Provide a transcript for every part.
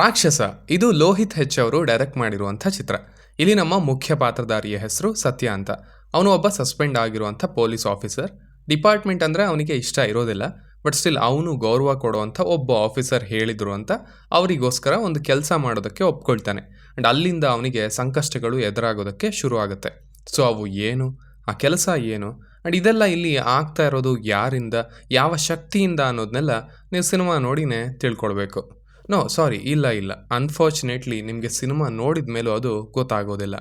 ರಾಕ್ಷಸ ಇದು ಲೋಹಿತ್ ಹೆಚ್ ಅವರು ಡೈರೆಕ್ಟ್ ಮಾಡಿರುವಂಥ ಚಿತ್ರ. ಇಲ್ಲಿ ನಮ್ಮ ಮುಖ್ಯ ಪಾತ್ರಧಾರಿಯ ಹೆಸರು ಸತ್ಯ ಅಂತ. ಅವನು ಒಬ್ಬ ಸಸ್ಪೆಂಡ್ ಆಗಿರುವಂಥ ಪೊಲೀಸ್ ಆಫೀಸರ್. ಡಿಪಾರ್ಟ್ಮೆಂಟ್ ಅಂದರೆ ಅವನಿಗೆ ಇಷ್ಟ ಇರೋದಿಲ್ಲ, ಬಟ್ ಸ್ಟಿಲ್ ಅವನು ಗೌರವ ಕೊಡುವಂಥ ಒಬ್ಬ ಆಫೀಸರ್ ಹೇಳಿದ್ರು ಅಂತ ಅವರಿಗೋಸ್ಕರ ಒಂದು ಕೆಲಸ ಮಾಡೋದಕ್ಕೆ ಒಪ್ಕೊಳ್ತಾನೆ. ಆ್ಯಂಡ್ ಅಲ್ಲಿಂದ ಅವನಿಗೆ ಸಂಕಷ್ಟಗಳು ಎದುರಾಗೋದಕ್ಕೆ ಶುರು ಆಗುತ್ತೆ. ಸೊ ಅವು ಏನು, ಆ ಕೆಲಸ ಏನು, ಆ್ಯಂಡ್ ಇದೆಲ್ಲ ಇಲ್ಲಿ ಆಗ್ತಾ ಇರೋದು ಯಾರಿಂದ, ಯಾವ ಶಕ್ತಿಯಿಂದ ಅನ್ನೋದನ್ನೆಲ್ಲ ನೀವು ಸಿನಿಮಾ ನೋಡಿನೇ ತಿಳ್ಕೊಳ್ಬೇಕು. ಇಲ್ಲ ಅನ್ಫಾರ್ಚುನೇಟ್ಲಿ ನಿಮಗೆ ಸಿನಿಮಾ ನೋಡಿದ ಮೇಲೂ ಅದು ಗೊತ್ತಾಗೋದಿಲ್ಲ.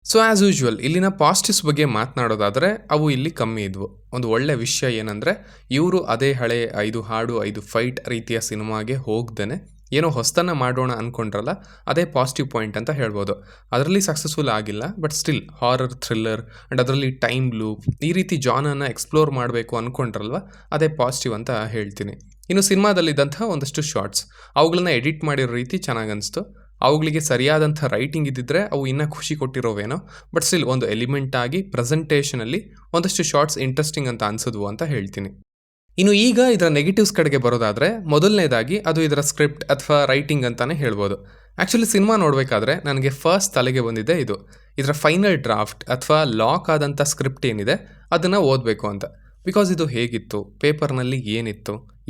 ಸೊ ಆ್ಯಸ್ ಯೂಶ್ವಲ್ ಇಲ್ಲಿನ ಪಾಸಿಟಿವ್ಸ್ ಬಗ್ಗೆ ಮಾತನಾಡೋದಾದರೆ ಅವು ಇಲ್ಲಿ ಕಮ್ಮಿ ಇದ್ವು. ಒಂದು ಒಳ್ಳೆ ವಿಷಯ ಏನಂದರೆ ಇವರು ಅದೇ ಹಳೆ 5 ಹಾಡು 5 ಫೈಟ್ ರೀತಿಯ ಸಿನಿಮಾಗೆ ಹೋಗ್ದೇ ಏನೋ ಹೊಸ್ತನ್ನು ಮಾಡೋಣ ಅಂದ್ಕೊಂಡ್ರಲ್ಲ, ಅದೇ ಪಾಸಿಟಿವ್ ಪಾಯಿಂಟ್ ಅಂತ ಹೇಳ್ಬೋದು. ಅದರಲ್ಲಿ ಸಕ್ಸಸ್ಫುಲ್ ಆಗಿಲ್ಲ, but still horror thriller and ಅದರಲ್ಲಿ ಟೈಮ್ ಲೂಪ್ ಈ ರೀತಿ ಜಾನನ್ನು ಎಕ್ಸ್ಪ್ಲೋರ್ ಮಾಡಬೇಕು ಅಂದ್ಕೊಂಡ್ರಲ್ವ, ಅದೇ ಪಾಸಿಟಿವ್ ಅಂತ ಹೇಳ್ತೀನಿ. ಇನ್ನು ಸಿನಿಮಾದಲ್ಲಿದ್ದಂಥ ಒಂದಷ್ಟು ಶಾರ್ಟ್ಸ್ ಅವುಗಳನ್ನ ಎಡಿಟ್ ಮಾಡಿರೋ ರೀತಿ ಚೆನ್ನಾಗಿ ಅನಿಸ್ತು. ಅವುಗಳಿಗೆ ಸರಿಯಾದಂಥ ರೈಟಿಂಗ್ ಇದ್ದಿದ್ರೆ ಅವು ಇನ್ನೂ ಖುಷಿ ಕೊಟ್ಟಿರೋವೇನೋ, ಬಟ್ ಸ್ಟಿಲ್ ಒಂದು ಎಲಿಮೆಂಟ್ ಆಗಿ ಪ್ರೆಸೆಂಟೇಷನಲ್ಲಿ ಒಂದಷ್ಟು ಶಾರ್ಟ್ಸ್ ಇಂಟ್ರೆಸ್ಟಿಂಗ್ ಅಂತ ಅನಿಸಿದ್ವು ಅಂತ ಹೇಳ್ತೀನಿ. ಇನ್ನು ಈಗ ಇದರ ನೆಗೆಟಿವ್ಸ್ ಕಡೆಗೆ ಬರೋದಾದರೆ ಮೊದಲನೇದಾಗಿ ಅದು ಇದರ ಸ್ಕ್ರಿಪ್ಟ್ ಅಥವಾ ರೈಟಿಂಗ್ ಅಂತಲೇ ಹೇಳ್ಬೋದು. ಆ್ಯಕ್ಚುಲಿ ಸಿನಿಮಾ ನೋಡಬೇಕಾದ್ರೆ ನನಗೆ ಫಸ್ಟ್ ತಲೆಗೆ ಬಂದಿದೆ ಇದರ ಫೈನಲ್ ಡ್ರಾಫ್ಟ್ ಅಥವಾ ಲಾಕ್ ಆದಂಥ ಸ್ಕ್ರಿಪ್ಟ್ ಏನಿದೆ ಅದನ್ನು ಓದಬೇಕು ಅಂತ. ಬಿಕಾಸ್ ಇದು ಹೇಗಿತ್ತು, ಪೇಪರ್ನಲ್ಲಿ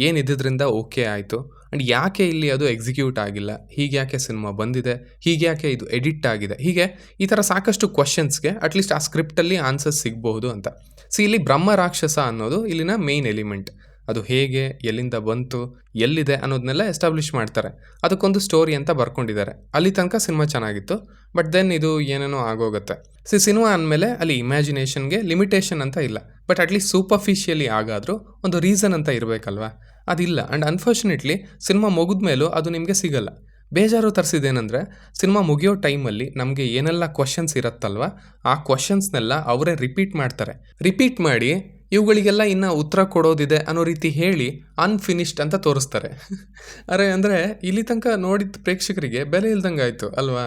ಏನಿದ್ರಿಂದ ಓಕೆ ಆಯಿತು, ಆ್ಯಂಡ್ ಯಾಕೆ ಇಲ್ಲಿ ಅದು ಎಕ್ಸಿಕ್ಯೂಟ್ ಆಗಿಲ್ಲ, ಹೀಗೆ ಯಾಕೆ ಸಿನಿಮಾ ಬಂದಿದೆ, ಹೀಗೆ ಯಾಕೆ ಇದು ಎಡಿಟ್ ಆಗಿದೆ, ಹೀಗೆ ಈ ಥರ ಸಾಕಷ್ಟು ಕ್ವಶನ್ಸ್ಗೆ ಅಟ್ಲೀಸ್ಟ್ ಆ ಸ್ಕ್ರಿಪ್ಟಲ್ಲಿ ಆನ್ಸರ್ಸ್ ಸಿಗ್ಬಹುದು ಅಂತ. ಇಲ್ಲಿ ಬ್ರಹ್ಮ ರಾಕ್ಷಸ ಅನ್ನೋದು ಇಲ್ಲಿನ ಮೇನ್ ಎಲಿಮೆಂಟ್. ಅದು ಹೇಗೆ, ಎಲ್ಲಿಂದ ಬಂತು, ಎಲ್ಲಿದೆ ಅನ್ನೋದನ್ನೆಲ್ಲ ಎಸ್ಟಾಬ್ಲಿಷ್ ಮಾಡ್ತಾರೆ. ಅದಕ್ಕೊಂದು ಸ್ಟೋರಿ ಅಂತ ಬರ್ಕೊಂಡಿದ್ದಾರೆ. ಅಲ್ಲಿ ತನಕ ಸಿನಿಮಾ ಚೆನ್ನಾಗಿತ್ತು, ಬಟ್ ದೆನ್ ಇದು ಏನೇನೋ ಆಗೋಗುತ್ತೆ. ಸಿನಿಮಾ ಅಂದಮೇಲೆ ಅಲ್ಲಿ ಇಮ್ಯಾಜಿನೇಷನ್ಗೆ ಲಿಮಿಟೇಷನ್ ಅಂತ ಇಲ್ಲ, ಬಟ್ ಅಟ್ಲೀಸ್ಟ್ ಸೂಪರ್ಫಿಷಿಯಲಿ ಆಗಾದರೂ ಒಂದು ರೀಸನ್ ಅಂತ ಇರಬೇಕಲ್ವಾ, ಅದಿಲ್ಲ. ಆ್ಯಂಡ್ ಅನ್ಫಾರ್ಚುನೇಟ್ಲಿ ಸಿನಿಮಾ ಮುಗಿದ ಮೇಲೂ ಅದು ನಿಮಗೆ ಸಿಗಲ್ಲ. ಬೇಜಾರು ತರಿಸಿದೇನೆಂದರೆ ಸಿನಿಮಾ ಮುಗಿಯೋ ಟೈಮಲ್ಲಿ ನಮಗೆ ಏನೆಲ್ಲ ಕ್ವಶನ್ಸ್ ಇರುತ್ತಲ್ವ, ಆ ಕ್ವಶನ್ಸ್ನೆಲ್ಲ ಅವರೇ ರಿಪೀಟ್ ಮಾಡಿ ಇವುಗಳಿಗೆಲ್ಲ ಇನ್ನು ಉತ್ತರ ಕೊಡೋದಿದೆ ಅನ್ನೋ ರೀತಿ ಹೇಳಿ ಅನ್ಫಿನಿಶ್ಡ್ ಅಂತ ತೋರಿಸ್ತಾರೆ. ಅಂದರೆ ಇಲ್ಲಿ ತನಕ ನೋಡಿದ ಪ್ರೇಕ್ಷಕರಿಗೆ ಬೆಲೆ ಇಲ್ದಂಗೆ ಆಯಿತು ಅಲ್ವಾ.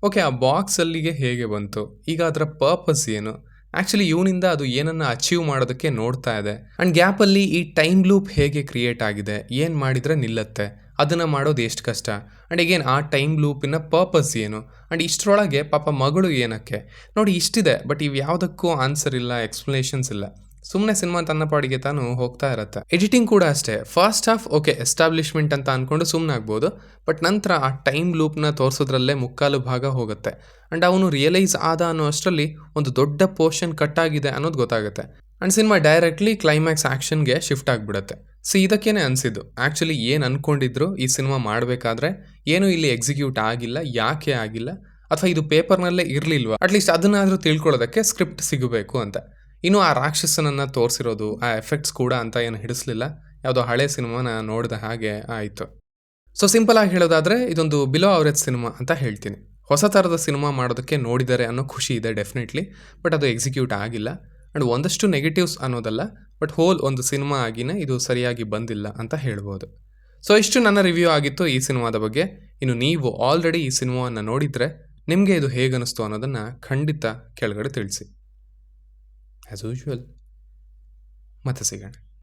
ಓಕೆ, ಆ ಬಾಕ್ಸ್ ಅಲ್ಲಿಗೆ ಹೇಗೆ ಬಂತು, ಈಗ ಅದರ ಪರ್ಪಸ್ ಏನು, ಆ್ಯಕ್ಚುಲಿ ಇವನಿಂದ ಅದು ಏನನ್ನು ಅಚೀವ್ ಮಾಡೋದಕ್ಕೆ ನೋಡ್ತಾ ಇದೆ, ಆ್ಯಂಡ್ ಗ್ಯಾಪಲ್ಲಿ ಈ ಟೈಮ್ ಲೂಪ್ ಹೇಗೆ ಕ್ರಿಯೇಟ್ ಆಗಿದೆ, ಏನು ಮಾಡಿದರೆ ನಿಲ್ಲತ್ತೆ, ಅದನ್ನು ಮಾಡೋದು ಎಷ್ಟು ಕಷ್ಟ, ಆ್ಯಂಡ್ ಈಗೇನು ಆ ಟೈಮ್ ಲೂಪಿನ ಪರ್ಪಸ್ ಏನು, ಆ್ಯಂಡ್ ಇಷ್ಟರೊಳಗೆ ಪಾಪ ಮಗಳು ಏನಕ್ಕೆ, ನೋಡಿ ಇಷ್ಟಿದೆ. ಬಟ್ ಇವು ಯಾವುದಕ್ಕೂ ಆನ್ಸರ್ ಇಲ್ಲ, ಎಕ್ಸ್ಪ್ಲನೇಷನ್ಸ್ ಇಲ್ಲ. ಸುಮ್ಮನೆ ಸಿನಿಮಾ ತನ್ನ ಪಾಡಿಗೆ ತಾನು ಹೋಗ್ತಾ ಇರುತ್ತೆ. ಎಡಿಟಿಂಗ್ ಕೂಡ ಅಷ್ಟೇ. ಫಸ್ಟ್ ಹಾಫ್ ಓಕೆ ಎಸ್ಟಾಬ್ಲಿಷ್ಮೆಂಟ್ ಅಂತ ಅಂದ್ಕೊಂಡು ಸುಮ್ಮನೆ ಆಗ್ಬೋದು, ಬಟ್ ನಂತರ ಆ ಟೈಮ್ ಲೂಪ್ನ ತೋರಿಸೋದ್ರಲ್ಲೇ ಮುಕ್ಕಾಲು ಭಾಗ ಹೋಗುತ್ತೆ. ಆ್ಯಂಡ್ ಅವನು ರಿಯಲೈಸ್ ಆದ ಅನ್ನೋ ಅಷ್ಟರಲ್ಲಿ ಒಂದು ದೊಡ್ಡ ಪೋರ್ಷನ್ ಕಟ್ ಆಗಿದೆ ಅನ್ನೋದು ಗೊತ್ತಾಗುತ್ತೆ. ಆ್ಯಂಡ್ ಸಿನಿಮಾ ಡೈರೆಕ್ಟ್ಲಿ ಕ್ಲೈಮ್ಯಾಕ್ಸ್ ಆ್ಯಕ್ಷನ್ಗೆ ಶಿಫ್ಟ್ ಆಗಿಬಿಡುತ್ತೆ. ಇದಕ್ಕೇನೆ ಅನಿಸಿದ್ದು ಆ್ಯಕ್ಚುಲಿ ಏನು ಅಂದ್ಕೊಂಡಿದ್ರು ಈ ಸಿನಿಮಾ ಮಾಡಬೇಕಾದ್ರೆ ಏನೂ ಇಲ್ಲಿ ಎಕ್ಸಿಕ್ಯೂಟ್ ಆಗಿಲ್ಲ, ಯಾಕೆ ಆಗಿಲ್ಲ, ಅಥವಾ ಇದು ಪೇಪರ್ನಲ್ಲೇ ಇರಲಿಲ್ವಾ, ಅಟ್ಲೀಸ್ಟ್ ಅದನ್ನಾದರೂ ತಿಳ್ಕೊಳ್ಳೋದಕ್ಕೆ ಸ್ಕ್ರಿಪ್ಟ್ ಸಿಗಬೇಕು ಅಂತ. ಇನ್ನು ಆ ರಾಕ್ಷಸನನ್ನು ತೋರಿಸಿರೋದು, ಆ ಎಫೆಕ್ಟ್ಸ್ ಕೂಡ ಅಂತ ಏನು ಹಿಡಿಸ್ಲಿಲ್ಲ, ಯಾವುದೋ ಹಳೆ ಸಿನಿಮಾನ ನೋಡಿದ ಹಾಗೆ ಆಯಿತು. ಸಿಂಪಲ್ ಆಗಿ ಹೇಳೋದಾದರೆ ಇದೊಂದು ಬಿಲೋ ಅವರೇಜ್ ಸಿನಿಮಾ ಅಂತ ಹೇಳ್ತೀನಿ. ಹೊಸ ಥರದ ಸಿನಿಮಾ ಮಾಡೋದಕ್ಕೆ ನೋಡಿದ್ದಾರೆ ಅನ್ನೋ ಖುಷಿ ಇದೆ ಡೆಫಿನೆಟ್ಲಿ, ಬಟ್ ಅದು ಎಕ್ಸಿಕ್ಯೂಟ್ ಆಗಿಲ್ಲ. ಆ್ಯಂಡ್ ಒಂದಷ್ಟು ನೆಗೆಟಿವ್ಸ್ ಅನ್ನೋದಲ್ಲ, ಬಟ್ ಹೋಲ್ ಒಂದು ಸಿನಿಮಾ ಆಗಿನೇ ಇದು ಸರಿಯಾಗಿ ಬಂದಿಲ್ಲ ಅಂತ ಹೇಳ್ಬೋದು. ಇಷ್ಟು ನನ್ನ ರಿವ್ಯೂ ಆಗಿತ್ತು ಈ ಸಿನಿಮಾದ ಬಗ್ಗೆ. ಇನ್ನು ನೀವು ಆಲ್ರೆಡಿ ಈ ಸಿನಿಮಾವನ್ನು ನೋಡಿದರೆ ನಿಮಗೆ ಇದು ಹೇಗೆ ಅನ್ನಿಸ್ತು ಅನ್ನೋದನ್ನು ಖಂಡಿತ ಕೆಳಗಡೆ ತಿಳಿಸಿ. ಆ್ಯಸ್ ಯೂಶ್ವಲ್ ಮತ್ತೆ ಸಿಗೋಣ.